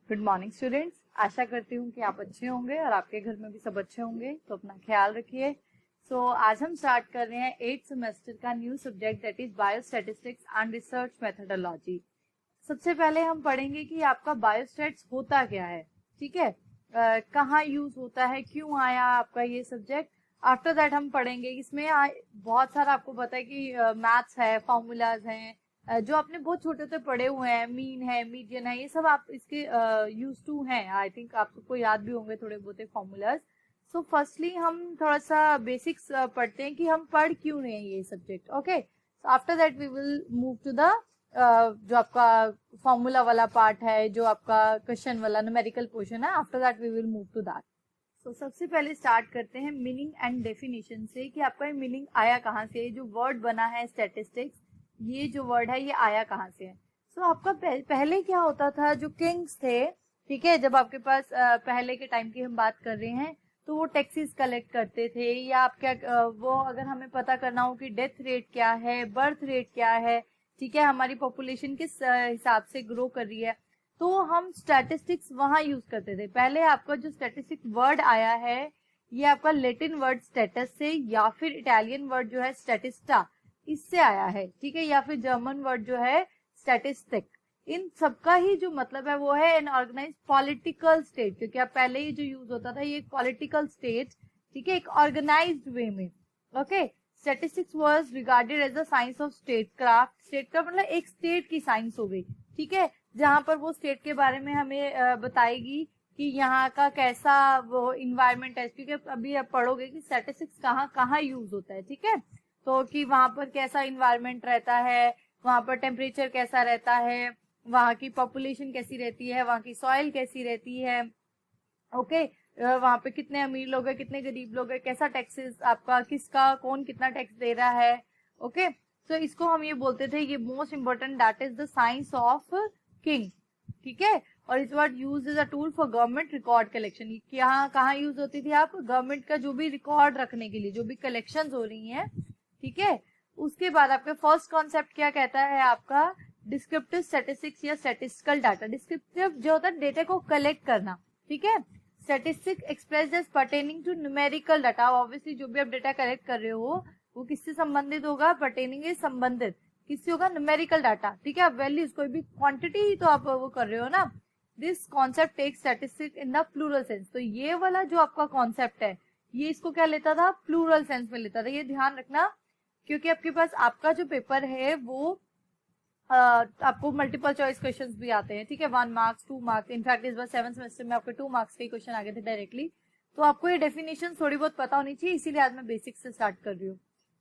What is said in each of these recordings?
Good morning students. आशा करती हूँ कि आप अच्छे होंगे और आपके घर में भी सब अच्छे होंगे, तो अपना ख्याल रखिए। आज हम स्टार्ट कर रहे हैं 8th सेमेस्टर का new subject that is biostatistics and research methodology. सबसे पहले हम पढ़ेंगे कि आपका बायोस्टैट्स होता क्या है, ठीक है, कहाँ यूज होता है, क्यों आया आपका ये सब्जेक्ट। आफ्टर दैट हम पढ़ेंगे इसमें बहुत सारा आपको पता है कि मैथ्स है, फॉर्मूलाज हैं, जो आपने बहुत छोटे से पढ़े हुए हैं, मीन है, मीडियन है, ये सब आप इसके यूज टू हैं। आई थिंक आप सबको याद भी होंगे थोड़े बहुत फॉर्मूलाज। सो फर्स्टली हम थोड़ा सा बेसिक्स पढ़ते हैं कि हम पढ़ क्यों रहे हैं ये subject. Okay, so after that we will move to the जो आपका फॉर्मूला वाला पार्ट है, जो आपका क्वेश्चन वाला न्यूमेरिकल पोर्शन है। After that we will move to that. तो सबसे पहले स्टार्ट करते हैं मीनिंग एंड डेफिनेशन से कि आपका ये मीनिंग आया कहाँ से, जो वर्ड बना है स्टैटिस्टिक्स, ये जो वर्ड है ये आया कहाँ से है। आपका पहले क्या होता था, जो किंग्स थे, ठीक है, जब आपके पास पहले के टाइम की हम बात कर रहे हैं, तो वो टैक्सेस कलेक्ट करते थे, या आप क्या वो अगर हमें पता करना हो कि डेथ रेट क्या है, बर्थ रेट क्या है, ठीक है, हमारी पॉपुलेशन किस हिसाब से ग्रो कर रही है, तो हम स्टैटिस्टिक्स वहां यूज करते थे। पहले आपका जो स्टैटिस्टिक वर्ड आया है ये आपका लैटिन वर्ड स्टेटस से, या फिर इटालियन वर्ड जो है स्टैटिस्टा, इससे आया है, ठीक है, या फिर जर्मन वर्ड जो है स्टैटिस्टिक। इन सबका ही जो मतलब है वो है एन ऑर्गेनाइज पॉलिटिकल स्टेट, क्योंकि आप पहले ही जो यूज होता था ये एक पॉलिटिकल स्टेट, ठीक है, एक ऑर्गेनाइज्ड वे में। Okay, statistics was regarded as the science of state craft. State craft मतलब एक स्टेट की साइंस हो गई, ठीक है, जहां पर वो स्टेट के बारे में हमें बताएगी कि यहाँ का कैसा वो इन्वायरमेंट है, क्योंकि अभी आप पढ़ोगे कि स्टैटिस्टिक्स कहाँ कहाँ यूज होता है, ठीक है, तो कि वहां पर कैसा इन्वायरमेंट रहता है, वहां पर टेम्परेचर कैसा रहता है, वहां की पॉपुलेशन कैसी रहती है, वहां की सॉइल कैसी रहती है, ओके, वहां पे कितने अमीर लोग हैं, कितने गरीब लोग हैं, कैसा टैक्सेस आपका, किसका कौन कितना टैक्स दे रहा है। ओके, तो इसको हम ये बोलते थे, ये most important that is the science of king, ठीक है, और इस word use is a tool for government record collection. यहाँ कहाँ यूज होती थी, आप गवर्नमेंट का जो भी रिकॉर्ड रखने के लिए, जो भी कलेक्शन हो रही है, ठीक है। उसके बाद आपका फर्स्ट कॉन्सेप्ट क्या कहता है, आपका डिस्क्रिप्टिव स्टैटिस्टिक्स या स्टैटिस्टिकल डाटा। डिस्क्रिप्टिव जो होता है डेटा को कलेक्ट करना, ठीक है, statistic expressed as pertaining to numerical data. Obviously जो भी आप डेटा कलेक्ट कर रहे हो वो किससे संबंधित होगा, पर्टेनिंग इज संबंधित किससे होगा, न्यूमेरिकल डाटा, ठीक है, वैल्यूज कोई भी क्वांटिटी ही तो आप वो कर रहे हो ना। This concept takes statistics in the plural sense. तो ये वाला जो आपका कॉन्सेप्ट है ये इसको क्या लेता था, प्लूरल सेंस में लेता था। ये ध्यान रखना, क्योंकि आपके पास आपका जो पेपर है वो आपको मल्टीपल चॉइस क्वेश्चंस भी आते हैं, ठीक है, 1 मार्क्स 2 मार्क्स, इनफैक्ट इस बार 7th सेमेस्टर में आपके 2 मार्क्स के क्वेश्चन आ गए थे डायरेक्टली। तो आपको ये डेफिनेशन थोड़ी बहुत पता होनी चाहिए, इसीलिए आज मैं बेसिक से स्टार्ट कर रही हूँ।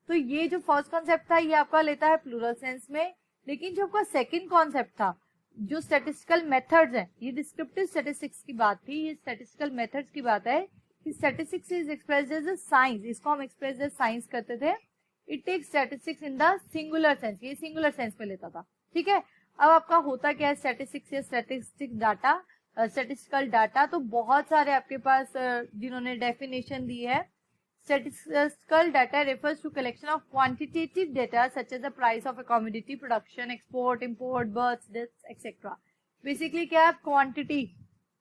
तो ये जो फर्स्ट कॉन्सेप्ट था ये आपका लेता है प्लूरल सेंस में, लेकिन जो आपका सेकेंड कॉन्सेप्ट था, जो स्टैटिस्टिकल मेथड्स है, ये डिस्क्रिप्टिव स्टैटिस्टिक्स की बात थी, ये स्टैटिस्टिकल मेथड्स की बात है कि statistics is expressed as a science, इसको हम एक्सप्रेस एज साइंस करते थे। It takes statistics in the singular sense, ये सिंगुलर सेंस में लेता था, ठीक है। अब आपका होता क्या है स्टैटिस्टिक्स या स्टैटिस्टिक डाटा, स्टैटिस्टिकल डाटा, तो बहुत सारे आपके पास जिन्होंने डेफिनेशन दी है। Statistical data refers to collection of quantitative data such as the price of a commodity, production, export, import, births, deaths, etc. Basically क्या है, क्वांटिटी,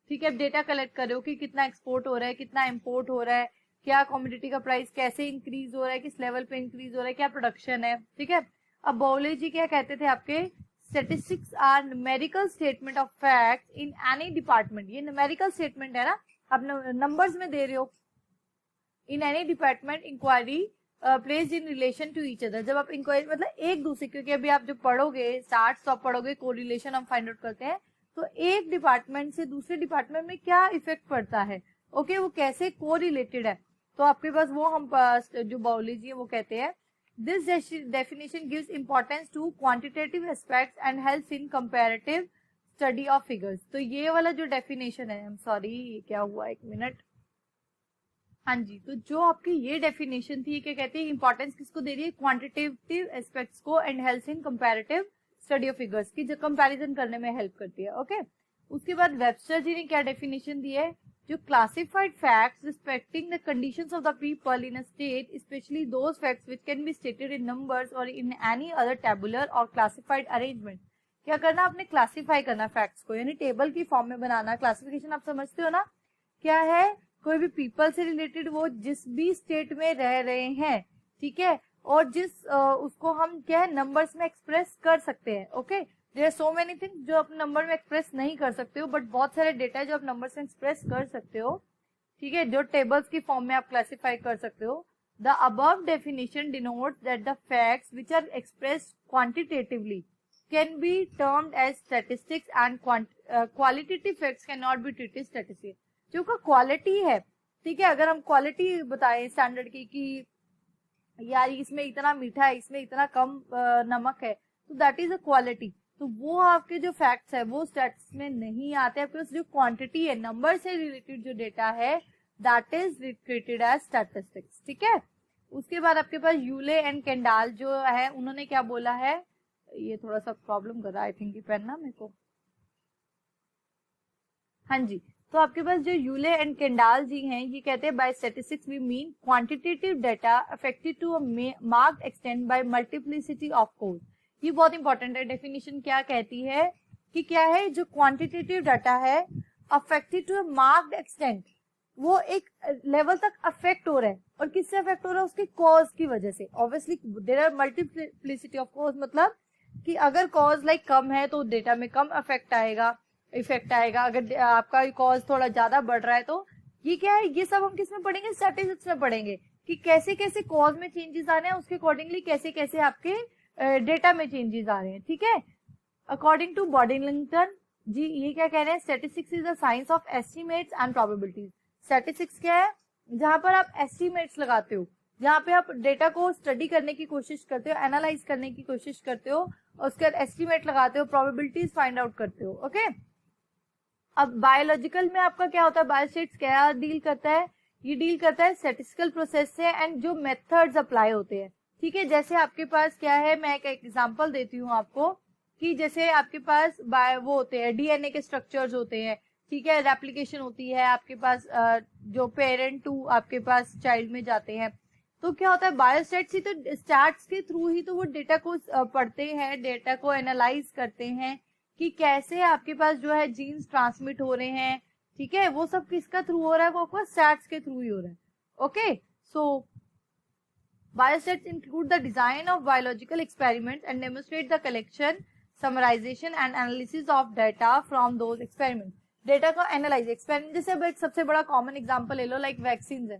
ठीक है, डेटा कलेक्ट कर रहे हो कि कितना एक्सपोर्ट हो रहा है, कितना इम्पोर्ट हो रहा है, क्या कॉमोडिटी का प्राइस कैसे इंक्रीज हो रहा है, किस लेवल पे इंक्रीज हो रहा है, क्या प्रोडक्शन है, ठीक है। अब बायोलॉजी क्या कहते थे आपके, statistics are numerical statement of facts in any department. ये न्यूमेरिकल स्टेटमेंट है ना, आप नंबर्स में दे रहे हो, in any department inquiry placed in relation to each other. जब आप इंक्वायरी मतलब एक दूसरे, क्योंकि अभी आप जो पढ़ोगे स्टार्ट आप पढ़ोगे कोरिलेशन हम फाइंड आउट करते हैं, तो एक डिपार्टमेंट से दूसरे डिपार्टमेंट में क्या इफेक्ट पड़ता है, ओके, वो कैसे कोरिलेटेड है, तो आपके पास वो हम जो बायोलॉजी है वो कहते हैं। This definition gives importance to quantitative aspects and helps in comparative study of figures. तो ये वाला जो डेफिनेशन है, आई एम सॉरी क्या हुआ, एक मिनट, हाँ जी, तो जो आपकी ये डेफिनेशन थी, क्या कहते हैं, इंपॉर्टेंस किसको दे रही है, क्वांटिटेटिव एस्पेक्ट्स को, and helps in comparative study of figures की, जो कंपैरिजन करने में हेल्प करती है, ओके। उसके बाद वेबस्टर जी ने क्या डेफिनेशन दी है, जो classified facts respecting the conditions of the people in a state, specially those facts which can be stated in numbers और इन एनी अदर टेबुलर और क्लासिफाइड अरेंजमेंट। क्या करना, आपने क्लासिफाई करना फैक्ट्स को, यानी टेबल की फॉर्म में बनाना। क्लासिफिकेशन आप समझते हो ना, क्या है, कोई भी पीपल से रिलेटेड वो जिस भी स्टेट में रह रहे हैं, ठीक है, और जिस उसको हम क्या है नंबर्स में एक्सप्रेस कर सकते हैं। Okay, there are so many things जो आप नंबर में एक्सप्रेस नहीं कर सकते हो, बट बहुत सारे डेटा है जो आप नंबर से एक्सप्रेस कर सकते हो, ठीक है, जो टेबल्स की फॉर्म में आप क्लासिफाई कर सकते हो। The above definition denotes that the facts which are expressed quantitatively can be termed as statistics and qualitative facts can not be treated statistics. जो का क्वालिटी है, ठीक है, अगर हम क्वालिटी बताएं स्टैंडर्ड की कि यार इसमें इतना मीठा है, इसमें इतना कम नमक है, तो दैट इज अ क्वालिटी। तो वो आपके जो फैक्ट्स है वो स्टैट्स में नहीं आते, आपके पास जो क्वांटिटी है, नंबर से रिलेटेड जो डेटा है, that is treated as statistics, ठीक है। उसके बाद आपके पास यूले एंड केंडाल जो है, उन्होंने क्या बोला है, ये थोड़ा सा प्रॉब्लम कर रहा है आई थिंक ये पेन ना मेरे को, हाँ जी, तो आपके पास जो यूले एंड केंडाल जी हैं, ये कहते हैं by statistics we mean quantitative data affected to a marked extent by multiplicity of code. ये बहुत इंपॉर्टेंट है, डेफिनेशन क्या कहती है कि क्या है, जो क्वांटिटेटिव डाटा है affected to a marked extent, वो एक लेवल तक अफेक्ट हो रहा है, और किससे अफेक्ट हो रहा है, उसके कॉज की वजह से। Obviously there are multiplicity of cause, मतलब कि अगर कॉज लाइक कम है तो डेटा में कम इफेक्ट आएगा, अगर आपका कॉज थोड़ा ज्यादा बढ़ रहा है तो ये क्या है, ये सब हम किस में पढ़ेंगे, स्टैटिस्टिक्स में पढ़ेंगे कि कैसे कैसे कॉज में चेंजेस आ रहे हैं, उसके अकॉर्डिंगली कैसे कैसे आपके डेटा में चेंजेस आ रहे हैं, ठीक है। अकॉर्डिंग टू बॉडिंगटन जी, ये क्या कह रहे हैं, statistics is the science of estimates and probabilities. Statistics क्या है, जहां पर आप एस्टिमेट्स लगाते हो, जहां पे आप डेटा को स्टडी करने की कोशिश करते हो, एनालाइज करने की कोशिश करते हो, और उसके बाद एस्टिमेट लगाते हो, प्रोबेबिलिटीज फाइंड आउट करते हो। ओके, अब बायोलॉजिकल में आपका क्या होता है, बायोस्टेट्स क्या डील करता है, ये डील करता है स्टैटिस्टिकल प्रोसेस से एंड जो मेथड्स अप्लाई होते हैं, ठीक है। जैसे आपके पास क्या है, मैं एक एग्जांपल देती हूँ आपको कि जैसे आपके पास वो होते हैं डीएनए के स्ट्रक्चर्स होते हैं, ठीक है, रेप्लिकेशन होती है आपके पास, जो पेरेंट टू आपके पास चाइल्ड में जाते हैं, तो क्या होता है, बायोस्टैट्स ही तो, स्टैट्स के थ्रू ही तो वो डेटा को पढ़ते हैं, डेटा को एनालाइज करते हैं कि कैसे आपके पास जो है जीन्स ट्रांसमिट हो रहे हैं, ठीक है, वो सब किसका थ्रू हो रहा है, वो आपको स्टैट्स के थ्रू ही हो रहा है। Okay, so biostats include the design of biological experiments and demonstrate the collection, summarization and analysis of data from those experiments. Data को एनालाइज, एक्सपेरिमेंट, जैसे अब एक सबसे बड़ा कॉमन एग्जांपल ले लो, लाइक वैक्सीन है,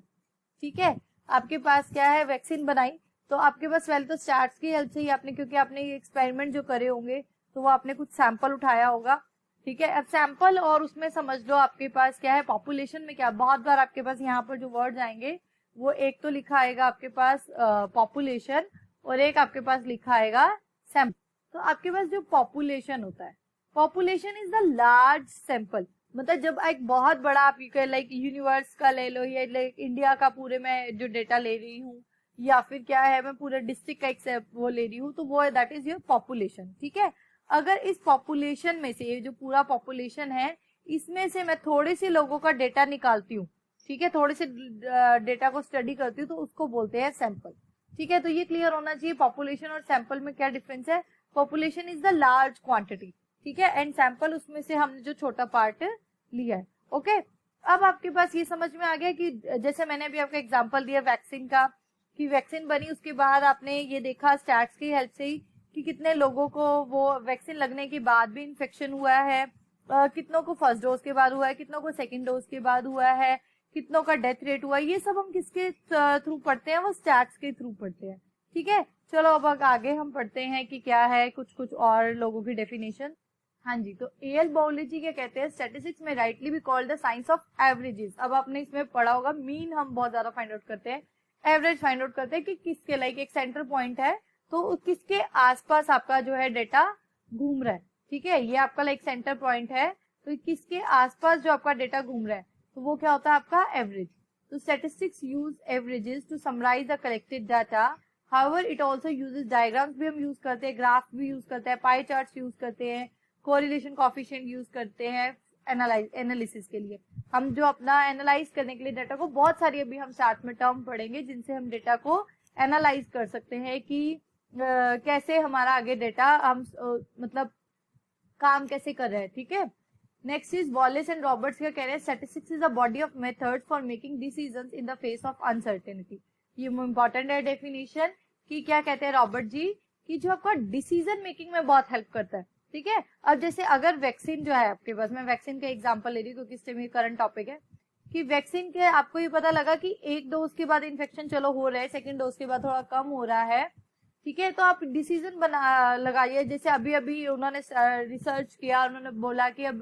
ठीक है, आपके पास क्या है, वैक्सीन बनाई, तो आपके पास पहले तो स्टैट्स की हेल्प से ही आपने, क्योंकि आपने ये एक्सपेरिमेंट जो करे होंगे तो वो आपने कुछ सैंपल उठाया होगा, ठीक है। अब सैंपल और उसमें समझ लो आपके पास क्या है, पॉपुलेशन में क्या, बहुत बार आपके पास यहाँ पर जो वर्ड्स आएंगे वो एक तो लिखा आएगा आपके पास पॉपुलेशन, और एक आपके पास लिखा आएगा सैंपल। तो आपके पास जो पॉपुलेशन होता है, population is the large sample, मतलब जब एक बहुत बड़ा आप लाइक यूनिवर्स का ले लो, या लाइक इंडिया का पूरे मैं जो डेटा ले रही हूँ, या फिर क्या है मैं पूरे डिस्ट्रिक्ट का एक वो ले रही हूँ, तो वो है दैट इज योर पॉपुलेशन, ठीक है। अगर इस पॉपुलेशन में से, ये जो पूरा पॉपुलेशन है, इसमें से मैं थोड़े से लोगों का डेटा निकालती हूँ, ठीक है, थोड़े से डेटा को स्टडी करती हूँ, तो उसको बोलते हैं सैंपल, ठीक है। तो ये क्लियर होना चाहिए पॉपुलेशन और सैंपल में क्या डिफरेंस है। Population is the large quantity, ठीक है, एंड सैंपल उसमें से हमने जो छोटा पार्ट लिया है। ओके, अब आपके पास ये समझ में आ गया कि जैसे मैंने अभी आपको एग्जांपल दिया वैक्सीन का, कि वैक्सीन बनी, उसके बाद आपने ये देखा स्टैट्स की हेल्प से ही कि कितने लोगों को वो वैक्सीन लगने के बाद भी इन्फेक्शन हुआ है, कितनों को फर्स्ट डोज के बाद हुआ है, कितनों को सेकेंड डोज के बाद हुआ है, कितनों का डेथ रेट हुआ, ये सब हम किसके थ्रू पढ़ते हैं, वो स्टैट्स के थ्रू पढ़ते हैं, ठीक है। चलो अब आगे हम पढ़ते हैं कि क्या है कुछ और लोगों की डेफिनेशन। हाँ जी, तो एल बायोलॉजी क्या कहते हैं, स्टैटिस्टिक्स में राइटली भी called the science of averages. अब आपने इसमें पढ़ा होगा, मीन हम बहुत ज्यादा फाइंड आउट करते हैं, एवरेज फाइंड आउट करते हैं कि किसके लाइक एक सेंटर पॉइंट है, तो किसके आसपास आपका जो है डेटा घूम रहा है, ठीक है, ये आपका लाइक सेंटर पॉइंट है, तो किसके आसपास जो आपका डेटा घूम रहा है, तो वो क्या होता है आपका एवरेज। तो statistics use averages to summarise the collected data, however it also uses diagrams भी हम यूज करते हैं, ग्राफ भी यूज करते हैं, पाई चार्ट्स यूज करते हैं, कोरिलेशन कोएफिशिएंट यूज करते हैं एनालिसिस के लिए। हम जो अपना एनालाइज करने के लिए डाटा को, बहुत सारी अभी हम साथ में टर्म पढ़ेंगे जिनसे हम डेटा को एनालाइज कर सकते हैं कि कैसे हमारा आगे डेटा हम मतलब काम कैसे कर रहे हैं, ठीक है। Next is Wallace and Roberts क्या कह रहे हैं, statistics is a body of methods for making decisions in the face of uncertainty. ये इंपॉर्टेंट है डेफिनेशन कि क्या कहते हैं रॉबर्ट जी कि जो आपका डिसीजन मेकिंग में बहुत हेल्प करता है, ठीक है। अब जैसे अगर वैक्सीन जो है आपके पास, मैं वैक्सीन का एग्जांपल ले रही हूँ क्योंकि इस टाइम करंट टॉपिक है, कि वैक्सीन के आपको ये पता लगा कि एक डोज के बाद इन्फेक्शन चलो हो रहा है, सेकंड डोज के बाद थोड़ा कम हो रहा है, ठीक है। तो आप डिसीजन बना लगाइए, जैसे अभी अभी उन्होंने रिसर्च किया, उन्होंने बोला कि अब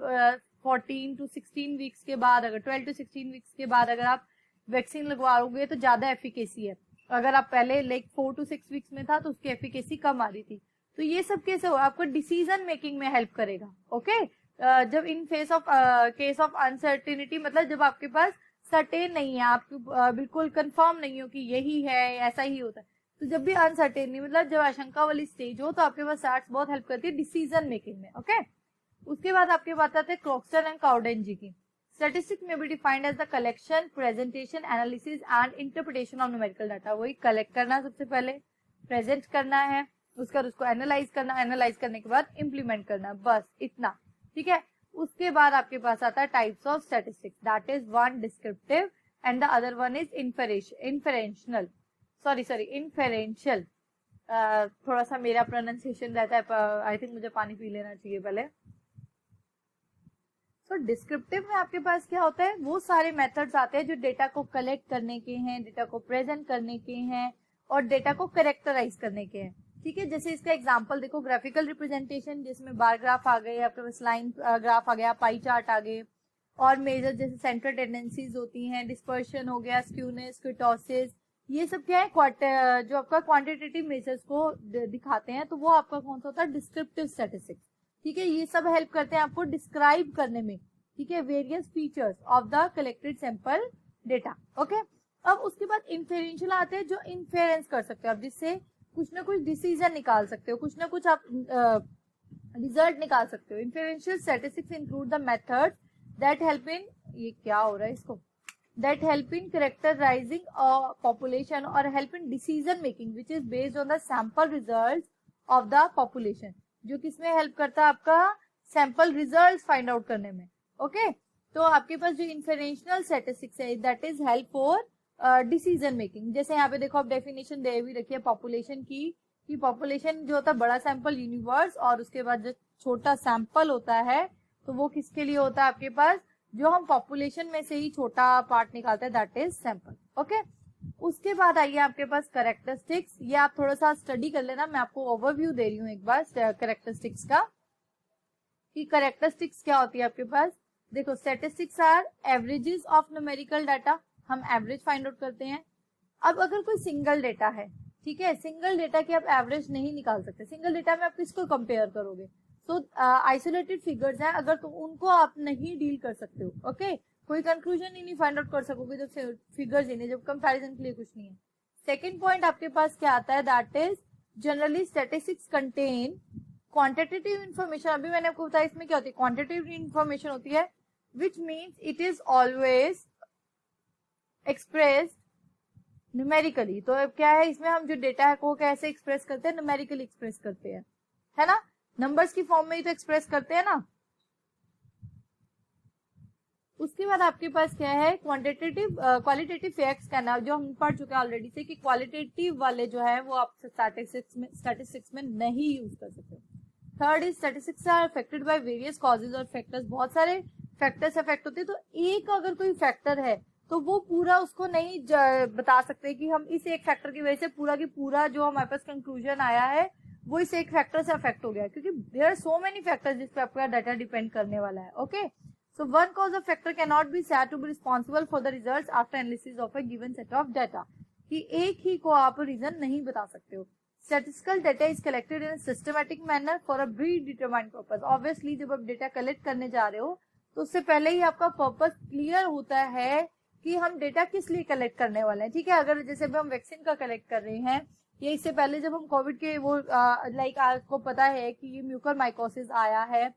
14 to 16 वीक्स के बाद, अगर 12 to 16 वीक्स के बाद अगर आप वैक्सीन लगवाओगे तो ज्यादा एफिकेसी है। अगर आप पहले लाइक 4 to 6 वीक्स में था तो उसकी एफिकेसी कम आ रही थी। तो ये सब कैसे हो, आपको डिसीजन मेकिंग में हेल्प करेगा, ओके। जब in face of case of uncertainty, मतलब जब आपके पास सर्टेन नहीं है, आप बिल्कुल कंफर्म नहीं हो कि यही है, ऐसा ही होता है, तो जब भी अनसर्टेन नहीं, मतलब जब आशंका वाली स्टेज हो, तो आपके पास स्टार्ट्स बहुत हेल्प करती है डिसीजन मेकिंग में, ओके। उसके बाद आपके पास आते हैं क्रॉक्स्टन एंड काउडेन जी की। Statistics may be defined as the collection, presentation, analysis and interpretation of numerical data. वही कलेक्ट करना सबसे पहले, प्रेजेंट करना है, उसके बाद उसको एनालाइज करना, एनालाइज करने के बाद इम्प्लीमेंट करना, बस इतना, ठीक है। उसके बाद आपके पास आता है types of statistics, that is one descriptive and the other one is inferential. थोड़ा सा मेरा प्रोनाउंसिएशन रहता है, आई थिंक मुझे पानी पी लेना चाहिए पहले। तो डिस्क्रिप्टिव में आपके पास क्या होता है, वो सारे मेथड्स आते हैं जो डेटा को कलेक्ट करने के हैं, डेटा को प्रेजेंट करने के हैं और डेटा को कैरेक्टराइज करने के हैं, ठीक है। जैसे इसका एग्जांपल देखो, ग्राफिकल रिप्रेजेंटेशन जिसमें बार ग्राफ आ गए, आपके पास लाइन ग्राफ आ गया, पाई चार्ट आ गए, और मेजर जैसे सेंट्रल टेंडेंसीज होती हैं, डिस्पर्शन हो गया, स्क्यूनेस, कुर्टोसिस, ये सब क्या है, जो आपका क्वांटिटेटिव मेजर्स को दिखाते हैं, तो वो आपका कौन सा होता है, डिस्क्रिप्टिव स्टैटिस्टिक्स, ठीक है। ये सब हेल्प करते हैं आपको डिस्क्राइब करने में, ठीक है, various features of the collected sample data, okay. अब उसके बाद इन्फेरेंशियल आते हैं, जो इन्फेरेंस कर सकते हो आप, जिससे कुछ ना कुछ डिसीजन निकाल सकते हो, कुछ ना कुछ आप रिजल्ट निकाल सकते हो। Inferential statistics include the methods that help in, ये क्या हो रहा है इसको, that help in characterizing a population or help in decision making which is based on the sample results of the population, जो किसमें हेल्प करता है, आपका सैंपल रिजल्ट्स फाइंड आउट करने में, ओके। तो आपके पास जो इन्फेरेंशियल स्टैटिस्टिक्स है, that is help for decision making. जैसे यहाँ पे देखो आप डेफिनेशन दे भी रखी है पॉपुलेशन की, कि पॉपुलेशन जो होता है बड़ा सैंपल यूनिवर्स, और उसके बाद जो छोटा सैंपल होता है तो वो किसके लिए होता है, आपके पास जो हम पॉपुलेशन में से ही छोटा पार्ट निकालते हैं, दैट इज सैंपल, ओके। उसके बाद आइए आपके पास कैरेक्टरिस्टिक्स, ये आप थोड़ा सा स्टडी कर लेना, मैं आपको ओवरव्यू दे रही हूँ एक बार कैरेक्टरिस्टिक्स का, कि कैरेक्टरिस्टिक्स क्या होती है आपके पास। देखो, statistics are averages of numerical data, हम एवरेज फाइंड आउट करते हैं। अब अगर कोई सिंगल डेटा है, ठीक है, सिंगल डेटा की आप एवरेज नहीं निकाल सकते, सिंगल डेटा में आप किसको कंपेयर करोगे, तो आइसोलेटेड फिगर्स हैं, अगर तो उनको आप नहीं डील कर सकते हो, ओके, कोई कंक्लूजन ही नहीं फाइंड आउट कर सकोगे जब फिगर्स ही नहीं, जब कंपैरिजन के लिए कुछ नहीं है। सेकंड पॉइंट आपके पास क्या आता है, that is generally statistics contain quantitative information. अभी मैंने आपको बताया इसमें क्या होती है, क्वांटिटेटिव इन्फॉर्मेशन होती है, which means it is always expressed numerically. तो अब क्या है, इसमें हम जो डेटा है को कैसे एक्सप्रेस करते हैं, न्यूमेरिकली एक्सप्रेस करते हैं, है ना, नंबर्स की फॉर्म में ही तो एक्सप्रेस करते हैं ना। उसके बाद आपके पास क्या है, क्वालिटेटिव फैक्ट्स का नाम, जो हम पढ़ चुके हैं ऑलरेडी से, कि क्वालिटेटिव वाले जो है वो आप स्टैटिस्टिक्स में नहीं यूज कर सकते। Third is statistics are affected by various causes और फैक्टर्स, बहुत सारे फैक्टर्स अफेक्ट होते हैं, तो एक अगर कोई फैक्टर है तो वो पूरा उसको नहीं बता सकते कि हम इस एक फैक्टर की वजह से पूरा की पूरा जो हमारे पास कंक्लूजन आया है वो इस एक फैक्टर से अफेक्ट हो गया, क्योंकि there are so many factors जिस पे आपका डाटा डिपेंड करने वाला है, okay. So one cause of factor can not be said to be responsible for the results after analysis of a given set of data, कि एक ही को आप रीजन नहीं बता सकते हो। Statistical data is collected in systematic manner for a pre determined purpose. Obviously जब आप डेटा कलेक्ट करने जा रहे हो तो उससे पहले ही आपका पर्पस क्लियर होता है कि हम डेटा किस लिए कलेक्ट करने वाले हैं, ठीक है। अगर जैसे हम वैक्सीन का कलेक्ट कर रहे हैं, या इससे पहले जब हम कोविड के वो लाइक आपको पता है कि ये म्यूकरमाइकोसिस आया है,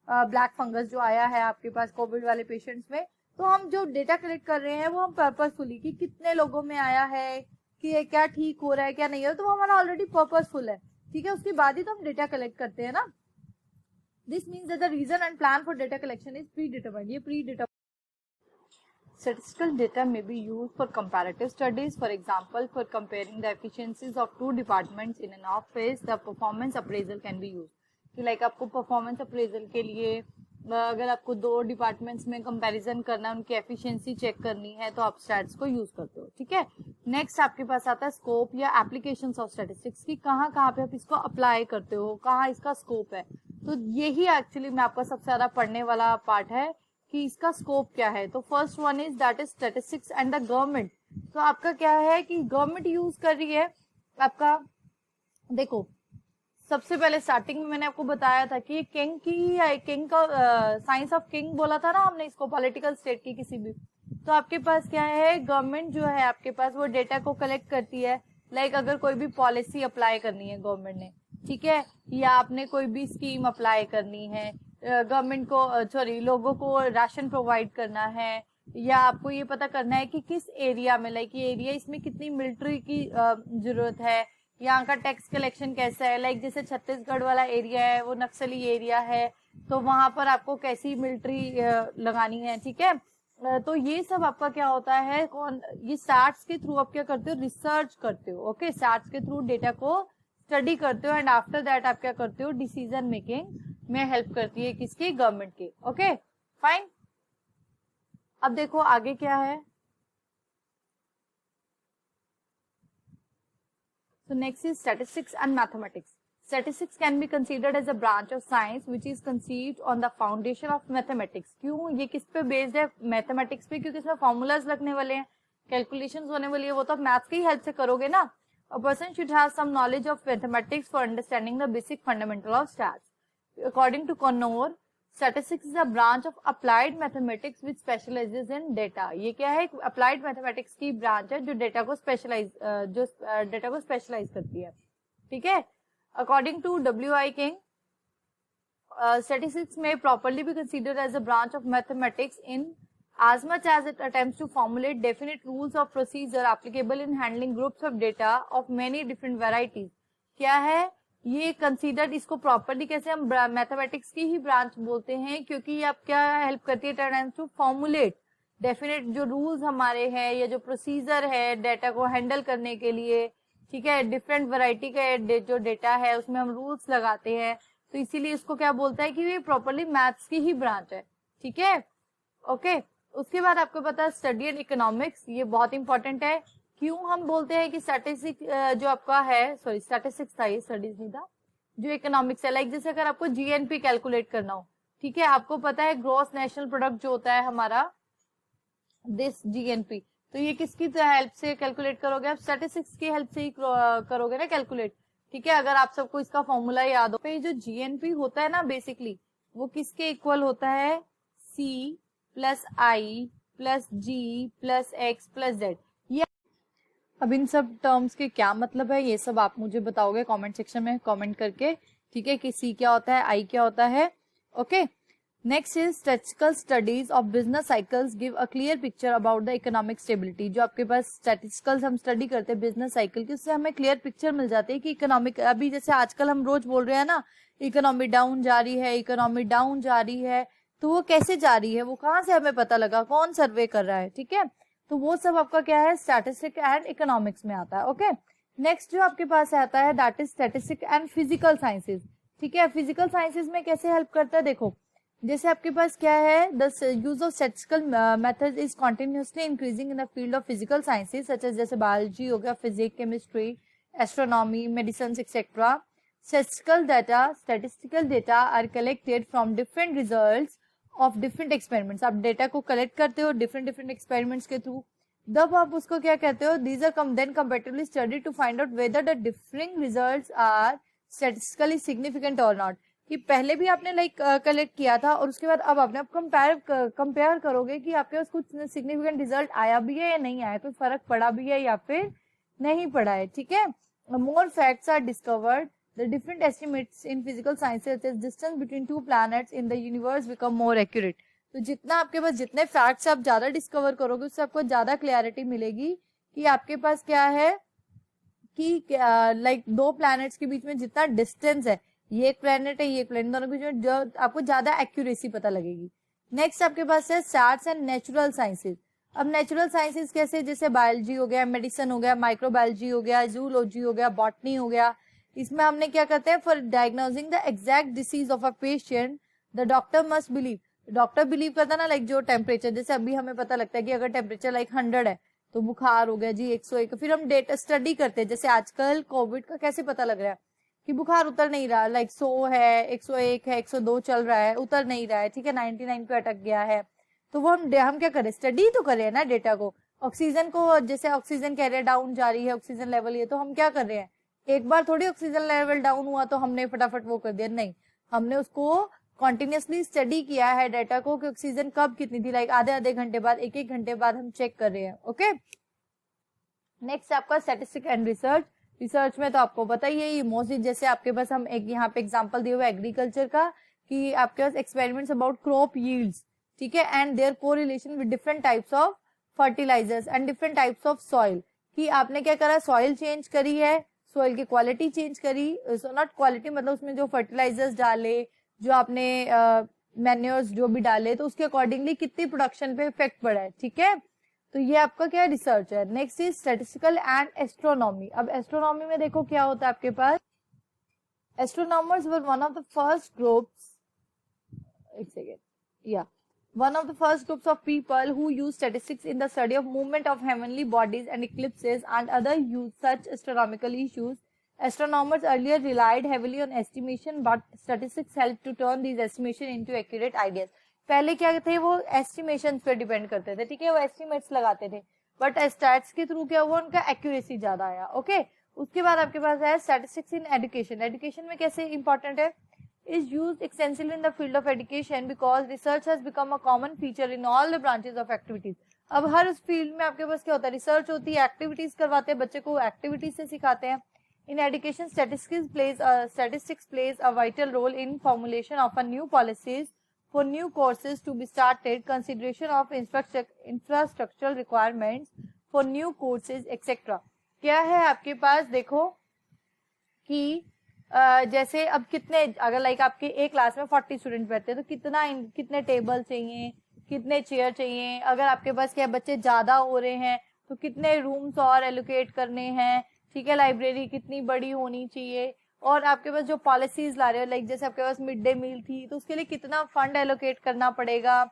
ब्लैक फंगस जो आया है आपके पास कोविड वाले पेशेंट्स में, तो हम जो डेटा कलेक्ट कर रहे हैं वो हम पर्पसफुली, कि कितने लोगों में आया है, कि ये क्या ठीक हो रहा है क्या नहीं हो रहा, तो वो हमारा ऑलरेडी पर्पसफुल है, ठीक है। उसके बाद ही तो हम डेटा कलेक्ट करते हैं ना। This means that the reason and plan for data collection is predetermined. ये predetermined. Statistical data may be used for comparative studies. For example, for comparing the efficiencies of two departments in an office, the performance appraisal can be used. कि like आपको performance appraisal के लिए अगर आपको दो departments में comparison करना है, उनकी एफिशिएंसी चेक करनी है, तो आप स्टैट्स को यूज करते हो. ठीक है. नेक्स्ट आपके पास आता है स्कोप या एप्लीकेशंस ऑफ स्टैटिस्टिक्स की कहाँ कहाँ पे आप इसको अप्लाई करते हो, कहाँ इसका स्कोप है. तो यही एक्चुअली मैं आपका सबसे ज्यादा पढ़ने वाला पार्ट है कि इसका स्कोप क्या है. तो first one is that is statistics and the government. तो आपका क्या है कि गवर्नमेंट यूज कर रही है आपका. देखो सबसे पहले स्टार्टिंग में मैंने आपको बताया था कि किंग की किंग का साइंस ऑफ किंग बोला था ना हमने इसको, पॉलिटिकल स्टेट की किसी भी. तो आपके पास क्या है, गवर्नमेंट जो है आपके पास वो डेटा को कलेक्ट करती है. लाइक अगर कोई भी पॉलिसी अप्लाई करनी है गवर्नमेंट ने, ठीक है, या आपने कोई भी स्कीम अप्लाई करनी है, गवर्नमेंट को सॉरी लोगों को राशन प्रोवाइड करना है, या आपको ये पता करना है कि किस एरिया में, लाइक ये एरिया इसमें कितनी मिलिट्री की जरूरत है, यहाँ का टैक्स कलेक्शन कैसा है. लाइक जैसे छत्तीसगढ़ वाला एरिया है वो नक्सली एरिया है, तो वहां पर आपको कैसी मिलिट्री लगानी है. ठीक है. तो ये सब आपका क्या होता है, ये स्टैट्स के थ्रू आप क्या करते हो, रिसर्च करते हो. ओके. स्टैट्स के थ्रू डेटा को स्टडी करते हो एंड आफ्टर दैट आप क्या करते हो, डिसीजन मेकिंग में हेल्प करती है किसकी, गवर्नमेंट की. Okay fine. अब देखो आगे क्या है. So next is statistics and mathematics. Statistics can be considered as a branch of science which is conceived on the foundation of mathematics. क्यों ये किस पे बेस्ड है, मैथमेटिक्स पे, क्योंकि इसमें फॉर्मूलाज लगने वाले हैं, कैलकुलेशंस होने वाली है, वो तो आप मैथ्स की हेल्प से करोगे ना. A person should have some knowledge of mathematics for understanding the basic fundamental of stats. According to Connor, statistics is a branch of applied mathematics which specializes in data. ये क्या है, applied mathematics की branch है जो data को specialise करती है. ठीक है. According to W.I. King, statistics may properly be considered as a branch of mathematics in as much as it attempts to formulate definite rules of procedure applicable in handling groups of data of many different varieties. क्या है ये considered, इसको properly कैसे हम mathematics की ही branch बोलते हैं, क्योंकि ये आप क्या हेल्प करती है, टू फॉर्मुलेट डेफिनेट जो रूल्स हमारे हैं या जो प्रोसीजर है डेटा को हैंडल करने के लिए. ठीक है. डिफरेंट वैरायटी का जो डेटा है उसमें हम रूल्स लगाते हैं, तो इसीलिए इसको क्या बोलता है कि ये प्रॉपर्ली मैथ्स की ही ब्रांच है. ठीक है. ओके. उसके बाद आपको पता है स्टडी एंड इकोनॉमिक्स, ये बहुत इंपॉर्टेंट है. क्यों हम बोलते हैं कि स्टैटिस्टिक्स जो आपका है, सॉरी स्टैटिस्टिक्स था ये, स्टडीज नहीं था, जो इकोनॉमिक्स है. लाइक जैसे अगर आपको जीएनपी कैलकुलेट करना हो, ठीक है, आपको पता है ग्रॉस नेशनल प्रोडक्ट जो होता है हमारा, दिस जीएनपी, तो ये किसकी हेल्प से कैलकुलेट करोगे आप, स्टैटिस्टिक्स की हेल्प से ही करोगे ना कैलकुलेट. ठीक है. अगर आप सबको इसका फॉर्मूला याद हो, तो जो जीएनपी होता है ना बेसिकली वो किसके इक्वल होता है, सी प्लस आई प्लस जी प्लस एक्स प्लस जेड. अब इन सब टर्म्स के क्या मतलब है ये सब आप मुझे बताओगे कमेंट सेक्शन में कमेंट करके. ठीक है. कि सी क्या होता है, आई क्या होता है. Okay. Next is statistical studies of business cycles give a clear picture about the economic stability. जो आपके पास स्टैटिस्टिकल हम स्टडी करते हैं बिजनेस साइकिल की, उससे हमें क्लियर पिक्चर मिल जाती है कि इकोनॉमिक, अभी जैसे आजकल हम रोज बोल रहे हैं ना, इकोनॉमी डाउन जा रही है, इकोनॉमी डाउन जा रही है, तो वो कैसे जा रही है, वो कहाँ से हमें पता लगा, कौन सर्वे कर रहा है. ठीक है. तो वो सब आपका क्या है, स्टैटिस्टिक एंड इकोनॉमिक्स में आता है. ओके. नेक्स्ट जो आपके पास आता है that is statistic and physical sciences. ठीक है. फिजिकल साइंसेज में कैसे हेल्प करता है, देखो जैसे आपके पास क्या है, the use of statistical method is continuously increasing in the field of physical sciences such as जैसे बायोलॉजी हो गया, physics, chemistry, astronomy, medicine etcetera. Statistical data are collected from different results of different experiments. आप data को collect करते हो different experiments के through, तब आप उसको क्या कहते हो, these are then comparatively study to find out whether the differing results are statistically significant और नॉट. कि पहले भी आपने लाइक कलेक्ट किया था और उसके बाद अब आपने कंपेयर करोगे कि आपके पास कुछ सिग्निफिकेंट रिजल्ट आया भी है या नहीं आया, कोई फर्क पड़ा भी है या फिर नहीं पड़ा है. ठीक है. More facts are discovered. The different estimates in physical sciences such as distance between two planets in the universe become more accurate. तो जितना आपके पास जितने फैक्ट्स आप ज्यादा डिस्कवर करोगे उससे आपको ज्यादा क्लैरिटी मिलेगी कि आपके पास क्या है कि लाइक दो प्लैनेट्स के बीच में जितना डिस्टेंस है, ये एक प्लेनेट है, ये एक प्लेनेट, दोनों की जो आपको ज्यादा एक्यूरेसी पता लगेगी। नेक्स्ट आपके पास है स्टार्स एंड नेचुरल साइंसेज। अब नेचुरल साइंसेज कैसे, जैसे बायोलॉजी हो गया, मेडिसिन हो गया, माइक्रोबायोलॉजी हो गया, जूलॉजी हो गया, बॉटनी हो गया। इसमें हमने क्या करते हैं, for diagnosing the exact disease of a patient the doctor must believe, doctor believe करता है ना, लाइक जो टेम्परेचर, जैसे अभी हमें पता लगता है कि अगर टेम्परेचर लाइक 100 है तो बुखार हो गया जी 101, फिर हम डेटा स्टडी करते हैं। जैसे आजकल कोविड का कैसे पता लग रहा है कि बुखार उतर नहीं रहा, लाइक 100 है, 101 है, 102 चल रहा है, उतर नहीं रहा है, ठीक है, 99 पे अटक गया है। तो वो हम क्या करें, स्टडी तो करें ना डेटा को। ऑक्सीजन को, जैसे ऑक्सीजन कैरियर डाउन जा रही है, ऑक्सीजन लेवल ये, तो हम क्या कर रहे हैं, एक बार थोड़ी ऑक्सीजन लेवल डाउन हुआ तो हमने फटाफट वो कर दिया, नहीं, हमने उसको कॉन्टिन्यूसली स्टडी किया है डेटा को कि ऑक्सीजन कब कितनी थी, लाइक आधे आधे घंटे बाद, एक एक घंटे बाद हम चेक कर रहे हैं। ओके, नेक्स्ट आपका स्टैटिस्टिक एंड रिसर्च। रिसर्च में तो आपको पता ही है, मोस्टली जैसे आपके पास हम एक यहाँ पे एग्जांपल दिए हुए एग्रीकल्चर का, कि आपके पास एक्सपेरिमेंट्स अबाउट क्रॉप यील्ड्स, ठीक है, and their correlation with different types of fertilisers and different types of soil, कि आपने क्या करा, सॉइल चेंज करी है, सॉइल की क्वालिटी चेंज करी, नॉट क्वालिटी मतलब उसमें जो फर्टिलाइजर्स डाले, जो आपने मैन्योर्स जो भी डाले, तो उसके अकॉर्डिंगली कितनी प्रोडक्शन पे इफेक्ट पड़ा है, ठीक है। तो ये आपका क्या रिसर्च है। Next is statistical and astronomy. अब एस्ट्रोनॉमी में देखो क्या होता है आपके पास, astronomers were one of the first groups, एक सेकेंड, या one of the first groups of people who use statistics in the study of movement of heavenly bodies and eclipses and other such astronomical issues. Astronomers earlier relied heavily on estimation, but statistics helped to turn these estimation into accurate ideas. पहले क्या थे, वो estimation पे depend करते थे, ठीक है, वो एस्टिमेट्स लगाते थे, बट स्टैट्स के थ्रू क्या हुआ, उनका एक्यूरेसी ज्यादा आया। ओके, उसके बाद आपके पास है स्टैटिस्टिक्स इन एजुकेशन। एजुकेशन में कैसे इंपॉर्टेंट है, is used extensively in the field of education because research has become a common feature in all the branches of activities. अब हर उस फील्ड में आपके पास क्या होता है, रिसर्च होती है, एक्टिविटीज करवाते हैं, बच्चे को एक्टिविटीज से सिखाते हैं। In education, statistics plays a vital role in formulation of a new policies for new courses to be started, consideration of infrastructural requirements for new courses, etc. क्या है आपके पास, देखो कि जैसे अब कितने, अगर लाइक आपके एक क्लास में 40 स्टूडेंट बैठते हैं तो कितने टेबल चाहिए, कितने चेयर चाहिए, अगर आपके पास क्या बच्चे ज्यादा हो रहे हैं तो कितने रूम्स और एलोकेट करने हैं, ठीक है, लाइब्रेरी कितनी बड़ी होनी चाहिए, और आपके पास जो पॉलिसीज ला रहे हो, लाइक जैसे आपके पास मिड डे मील थी तो उसके लिए कितना फंड एलोकेट करना पड़ेगा।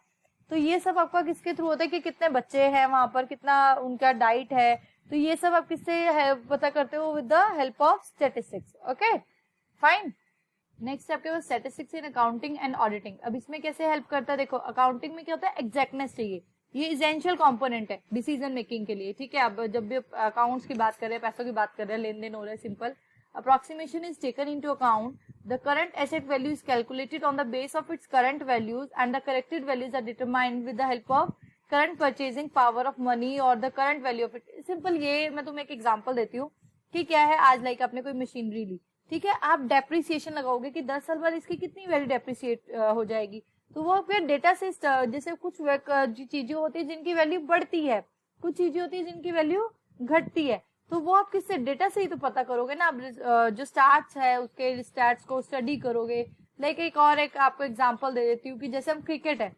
तो ये सब आपका किसके थ्रू होता है, कि कितने बच्चे हैं वहां पर, कितना उनका डाइट है, तो ये सब आप किससे पता करते हो, with the help of statistics. Okay, fine. Next आपके पास statistics in accounting and auditing. अब इसमें कैसे हेल्प करता है, देखो अकाउंटिंग में क्या होता है, एग्जैक्टनेस चाहिए, ये इसेंशियल कंपोनेंट है डिसीजन मेकिंग के लिए, ठीक है। अब जब भी अकाउंट्स की बात कर रहे हैं, पैसों की बात कर रहे हैं, लेन देन हो रहा है, simple approximation is taken into account, the current asset value is calculated on the base of its current values and the corrected values are determined with the help of current purchasing power of money और the current value of it. Simple, ये मैं तुम्हें एक example देती हूँ कि क्या है, आज लाइक आपने कोई मशीनरी ली, ठीक है, आप डेप्रिसिएशन लगाओगे कि 10 साल बाद इसकी कितनी वैल्यू डेप्रिसिएट हो जाएगी, तो वो फिर डेटा से जैसे कुछ चीजें होती है जिनकी वैल्यू बढ़ती है, कुछ चीजें होती है जिनकी वैल्यू घटती है, तो वो आप किससे, डेटा से ही तो पता करोगे ना। आप जो स्टैट्स है उसके स्टैट्स को स्टडी करोगे। लाइक एक आपको एग्जांपल दे देती हूँ कि जैसे हम क्रिकेट है,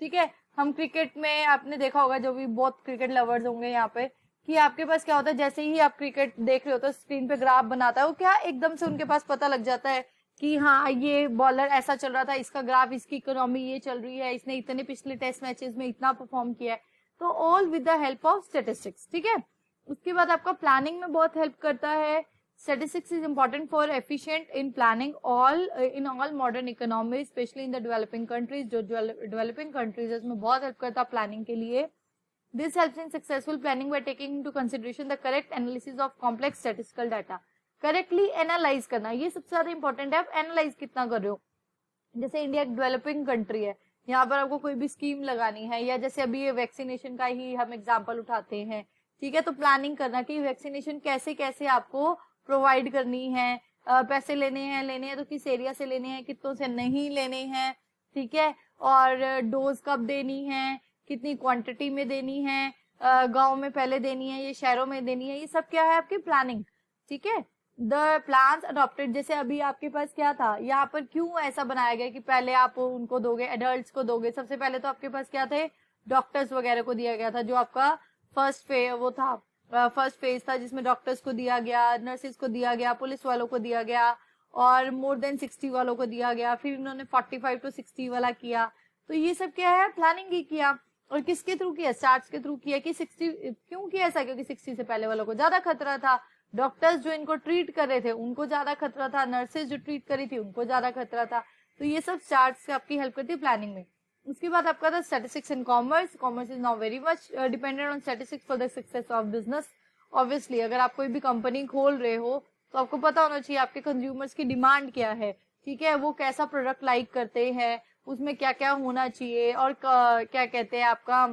ठीक है, हम क्रिकेट में आपने देखा होगा, जो भी बहुत क्रिकेट लवर्स होंगे यहाँ पे, कि आपके पास क्या होता है, जैसे ही आप क्रिकेट देख रहे हो तो स्क्रीन पे ग्राफ बनाता है वो, क्या एकदम से उनके पास पता लग जाता है कि हाँ ये बॉलर ऐसा चल रहा था, इसका ग्राफ, इसकी इकोनॉमी ये चल रही है, इसने इतने पिछले टेस्ट मैचेस में इतना परफॉर्म किया है, तो all with the help of statistics, ठीक है। उसके बाद आपका प्लानिंग में बहुत हेल्प करता है। Statistics is important for efficient in planning in all modern economy, specially in the developing countries. जो डेवलपिंग कंट्रीज है उसमें बहुत हेल्प करता है प्लानिंग के लिए। This helps in successful planning by taking into consideration the correct analysis of complex statistical data. Correctly analyze करना, ये सबसे ज्यादा इंपॉर्टेंट है। आप एनालाइज कितना कर रहे हो, जैसे इंडिया एक डेवलपिंग कंट्री है, यहाँ पर आपको कोई भी स्कीम लगानी है, या जैसे अभी ये वैक्सीनेशन का ही हम एग्जांपल उठाते हैं, ठीक है, तो प्लानिंग करना कि वैक्सीनेशन कैसे कैसे आपको प्रोवाइड करनी है, पैसे लेने हैं तो किस एरिया से लेने हैं, कितनों से नहीं लेने हैं, ठीक है, और डोज कब देनी है, कितनी क्वांटिटी में देनी है, गांव में पहले देनी है, ये शहरों में देनी है, ये सब क्या है आपकी प्लानिंग, ठीक है। द प्लान्स अडॉप्टेड, जैसे अभी आपके पास क्या था, यहाँ पर क्यों ऐसा बनाया गया कि पहले आप उनको दोगे, एडल्ट्स को दोगे। सबसे पहले तो आपके पास क्या थे, डॉक्टर्स वगैरह को दिया गया था, जो आपका फर्स्ट फेज था जिसमें डॉक्टर्स को दिया गया, नर्सेज को दिया गया, पुलिस वालों को दिया गया और मोर देन 60 वालों को दिया गया। फिर इन्होंने 45 to 60 वाला किया। तो ये सब क्या है, प्लानिंग ही किया। और किसके थ्रू किया, स्टार्स के थ्रू किया कि 60 क्यों किया ऐसा, क्योंकि 60 से पहले वालों को ज्यादा खतरा था, डॉक्टर्स जो इनको ट्रीट कर रहे थे उनको ज्यादा खतरा था, नर्सेज जो ट्रीट करी थी उनको ज्यादा खतरा था। तो ये सब स्टार्स आपकी हेल्प करती है प्लानिंग में। उसके बाद आपका था statistics and commerce. Commerce is now very much dependent on statistics for the success of business. Obviously अगर आप कोई भी कंपनी खोल रहे हो तो आपको पता होना चाहिए आपके कंज्यूमर्स की डिमांड क्या है, ठीक है, वो कैसा प्रोडक्ट लाइक करते हैं, उसमें क्या क्या होना चाहिए, और क्या कहते हैं आपका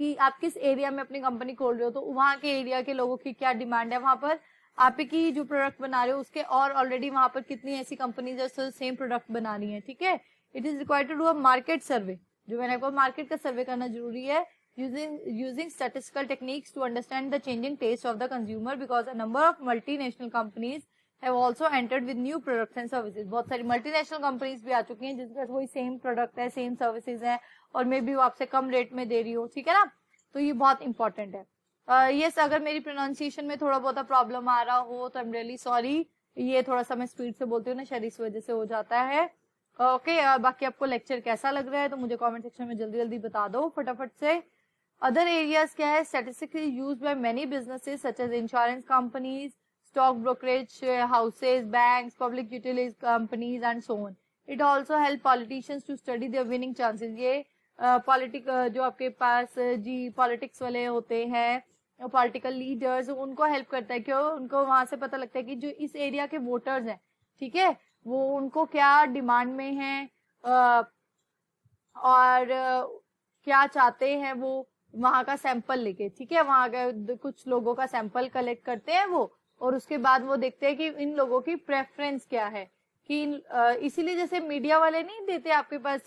कि आप किस एरिया में अपनी कंपनी खोल रहे हो तो वहां के एरिया के लोगों की क्या डिमांड है, वहां पर आपकी जो प्रोडक्ट बना रहे हो उसके और ऑलरेडी वहां पर कितनी ऐसी कंपनीज है सेम प्रोडक्ट बना रही है, ठीक है। It is required to do a market survey, जो मैंने आपको मार्केट का सर्वे करना जरूरी है, using statistical techniques to understand the changing taste of the consumer, because a number of multinational companies have also entered with new products and services। बहुत सारी multinational companies भी आ चुकी हैं जिनके पास वही सेम प्रोडक्ट है, सेम सर्विसेज है, और मे बी वो आपसे कम रेट में दे रही हो, ठीक है ना। तो ये बहुत इंपॉर्टेंट है। यस, अगर मेरी प्रोनाउंसिएशन में थोड़ा बहुत प्रॉब्लम आ रहा हो तो आई एम रियली सॉरी, ये थोड़ा सा मैं स्पीड से बोलती हूँ ना, शायद इस वजह से हो जाता है। ओके, बाकी आपको लेक्चर कैसा लग रहा है तो मुझे कमेंट सेक्शन में जल्दी जल्दी बता दो फटाफट से। अदर एरियाज क्या है, statistics is used by many businesses such as insurance companies, stock brokerage houses, banks, public utilities companies and so on. It also help politicians to study their winning chances. ये जो आपके पास जी politics वाले होते हैं, political leaders, उनको help करता है, क्यों, उनको वहां से पता लगता है कि जो इस एरिया के वोटर्स हैं, ठीक है, वो उनको क्या डिमांड में है और क्या चाहते हैं वो, वहां का सैंपल लेके, ठीक है, वहां का कुछ लोगों का सैंपल कलेक्ट करते हैं वो, और उसके बाद वो देखते हैं कि इन लोगों की प्रेफरेंस क्या है, कि इसीलिए जैसे मीडिया वाले नहीं देते आपके पास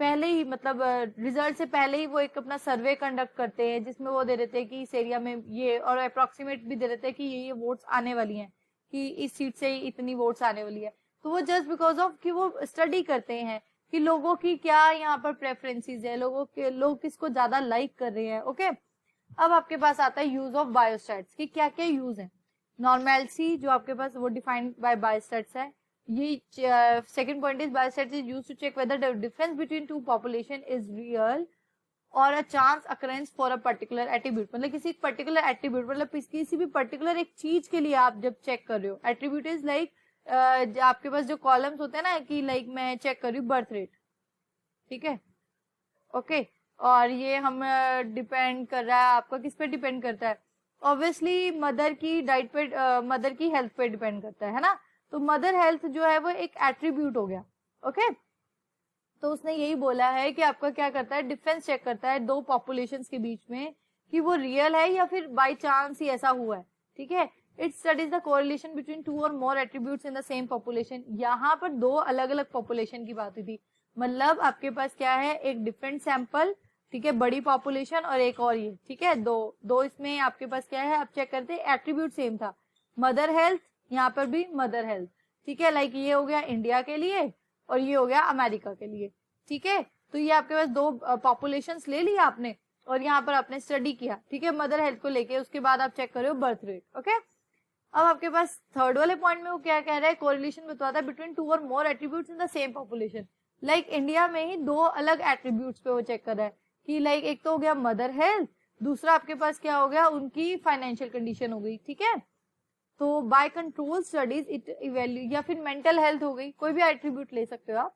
पहले ही, मतलब रिजल्ट से पहले ही वो एक अपना सर्वे कंडक्ट करते हैं जिसमें वो दे देते हैं कि इस एरिया में ये, और अप्रोक्सीमेट भी दे देते हैं कि ये वोट्स आने वाली हैं, कि इस सीट से इतनी वोट्स आने वाली है। तो वो जस्ट बिकॉज ऑफ कि वो स्टडी करते हैं कि लोगों की क्या यहाँ पर प्रेफरेंसेस है, लोग किसको ज्यादा लाइक कर रहे हैं। ओके, अब आपके पास आता है यूज ऑफ बायोस्टैट्स की क्या क्या यूज है। नॉर्मेलिटी जो आपके पास वो डिफाइंड बाय बायोस्टैट्स है। ये second point is biostats is used to check whether the difference between two population is real और a chance occurrence for a particular attribute. मतलब किसी पर्टिकुलर एट्रीब्यूट, मतलब किसी भी पर्टिकुलर एक चीज के लिए आप जब चेक कर रहे हो, एट्रीब्यूट इज लाइक आपके पास जो कॉलम्स होते हैं ना, कि लाइक मैं चेक कर रही हूँ बर्थ रेट, ठीक है, ओके, और ये हम डिपेंड कर रहा है आपका किस पे डिपेंड करता है, ऑब्वियसली मदर की डाइट पे, मदर की हेल्थ पे डिपेंड करता है ना। तो मदर हेल्थ जो है वो एक एट्रीब्यूट हो गया, ओके। तो उसने यही बोला है कि आपका क्या करता है, डिफरेंस चेक करता है दो पॉपुलेशंस के बीच में कि वो रियल है या फिर बाय चांस ही ऐसा हुआ है, ठीक है। It studies the correlation between two और more attributes in the same population. यहाँ पर दो अलग अलग पॉपुलेशन की बात हुई थी, मतलब आपके पास क्या है, एक डिफरेंट सैंपल, ठीक है, बड़ी पॉपुलेशन, और एक और ये, ठीक है, दो इसमें आपके पास क्या है, आप चेक करते हैं एट्रीब्यूट सेम था, मदर हेल्थ, यहाँ पर भी मदर हेल्थ, ठीक है, लाइक ये हो गया इंडिया के लिए और ये हो गया अमेरिका के लिए, ठीक है। तो ये आपके पास दो पॉपुलेशंस ले लिया आपने और यहाँ पर आपने स्टडी किया, ठीक है, मदर हेल्थ को लेके, उसके बाद आप चेक करो बर्थ रेट, ओके। अब आपके पास थर्ड वाले पॉइंट में वो क्या कह रहा है, कोरिलेशन बताता है बिटवीन टू और more attributes in the same population. Like India में ही दो अलग एट्रीब्यूट्स पे वो चेक कर रहा है कि लाइक एक तो हो गया मदर हेल्थ, दूसरा आपके पास क्या हो गया, उनकी फाइनेंशियल कंडीशन हो गई, ठीक है। तो बाय कंट्रोल स्टडीज इट इवेल्यू, या फिर मेंटल हेल्थ हो गई, कोई भी एट्रीब्यूट ले सकते हो आप।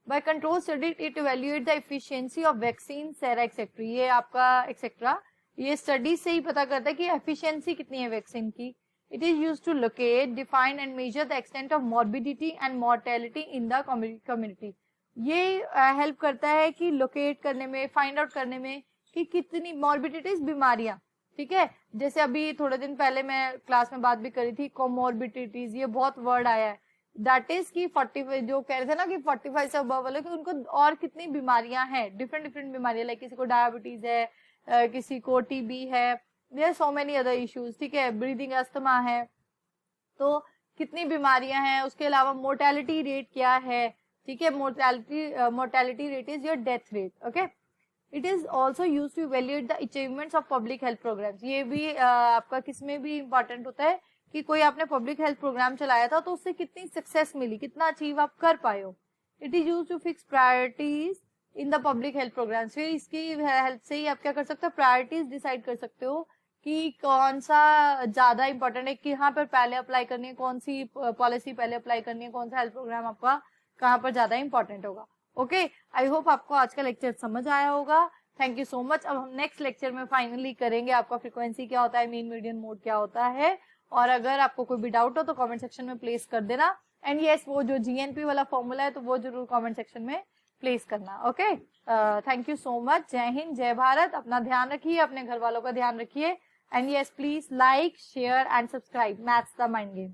By control studies it evaluate the efficiency of vaccine sera etcetera, ये आपका एक्सेट्रा, ये स्टडी से ही पता करता है कि एफिशिएंसी कितनी है वैक्सीन की। It is used to locate, define and measure the extent of morbidity and mortality in the community. ये हेल्प करता है कि लोकेट करने में, फाइंड आउट करने में कि कितनी मॉर्बिडिटीज, बीमारियां, ठीक है। जैसे अभी थोड़े दिन पहले मैं क्लास में बात भी करी थी, कोमोर्बिडिटीज, ये बहुत वर्ड आया है, दैट इज की 45 जो कह रहे थे ना कि 45 से अबव वाले, कि उनको और कितनी बीमारियां हैं, डिफरेंट डिफरेंट बीमारियां, लाइक किसी को डायबिटीज है, किसी को टीबी है, there so many other issues, ठीक है, ब्रीदिंग अस्थमा है, तो कितनी बीमारियां हैं, उसके अलावा मोर्टेलिटी रेट क्या है, ठीक है, mortality rate is your death rate, okay. It is also use to evaluate the achievements of public health programmes. ये भी आपका किसमें भी इंपॉर्टेंट होता है कि कोई आपने पब्लिक हेल्थ प्रोग्राम चलाया था तो उससे कितनी सक्सेस मिली, कितना अचीव आप कर पाए हो। It is use to fix priorities in the public health programme. फिर इसकी हेल्प से ही आप क्या कर सकते हो, प्रायोरिटीज डिसाइड कर सकते हो कि कौन सा ज्यादा इंपॉर्टेंट है, कि हाँ पर पहले अप्लाई करनी है, कौन सी पॉलिसी पहले अप्लाई करनी है, कौन सा हेल्थ प्रोग्राम आपका कहाँ पर ज्यादा इंपॉर्टेंट होगा। ओके, आई होप आपको आज का लेक्चर समझ आया होगा। Thank you so much. अब हम नेक्स्ट लेक्चर में फाइनली करेंगे आपका फ्रीक्वेंसी क्या होता है, मीन मीडियन मोड क्या होता है, और अगर आपको कोई भी डाउट हो तो कमेंट सेक्शन में प्लेस कर देना। एंड यस, वो जो जीएनपी वाला फॉर्मूला है तो वो जरूर कमेंट सेक्शन में प्लेस करना। Okay, thank you so much. जय हिंद, जय भारत। अपना ध्यान रखिए, अपने घर वालों का ध्यान रखिए, and yes please like, share and subscribe maths the mind game.